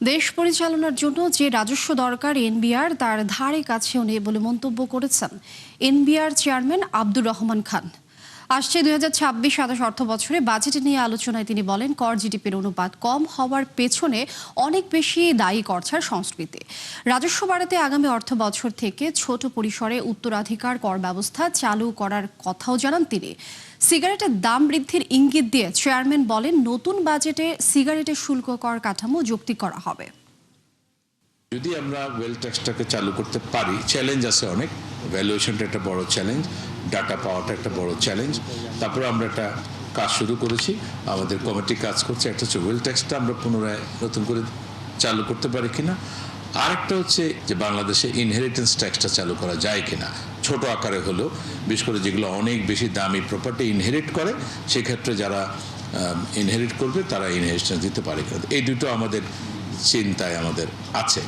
দেশ পরিচালনার জন্য যে রাজস্ব দরকার এনবিআর তার ধারে কাছেও নেই বলে মন্তব্য করেছেন এনবিআর চেয়ারম্যান আব্দুর রহমান খান। আসছে 2026-27 অর্থ বছরে বাজেট নিয়ে আলোচনায় তিনি বলেন, কর জিডিপির অনুপাত কম হওয়ার পেছনে অনেক বেশি দায়ী কর ছাড় সংস্কৃতি। রাজস্ব বাড়াতে আগামী অর্থ বছর থেকে ছোট পরিসরে উত্তরাধিকার কর ব্যবস্থা চালু করার কথাও জানান তিনি। সিগারেটের দাম বৃদ্ধির ইঙ্গিত দিয়ে চেয়ারম্যান বলেন, নতুন বাজেটে সিগারেটের শুল্ক কর কাঠামো যুক্তি করা হবে। যদি আমরা ওয়েল ট্যাক্সটাকে চালু করতে পারি, চ্যালেঞ্জ আছে অনেক, ভ্যালুয়েশনটা একটা বড় চ্যালেঞ্জ, ডাটা পাওয়াটা একটা বড় চ্যালেঞ্জ। তারপরে আমরা একটা কাজ শুরু করেছি, আমাদের কমিটি কাজ করছে, একটা হচ্ছে ওয়েল ট্যাক্সটা আমরা পুনরায় নতুন করে চালু করতে পারি কিনা, আরেকটা হচ্ছে যে বাংলাদেশে ইনহেরিটেন্স ট্যাক্সটা চালু করা যায় কিনা, ছোট আকারে হলেও, বিশেষ করে যেগুলো অনেক বেশি দামি প্রপার্টি ইনহেরিট করে, সেক্ষেত্রে যারা ইনহেরিট করবে তারা ইনহেরিটেন্স দিতে পারে কিনা, এই দুটো আমাদের চিন্তায় আমাদের আছে।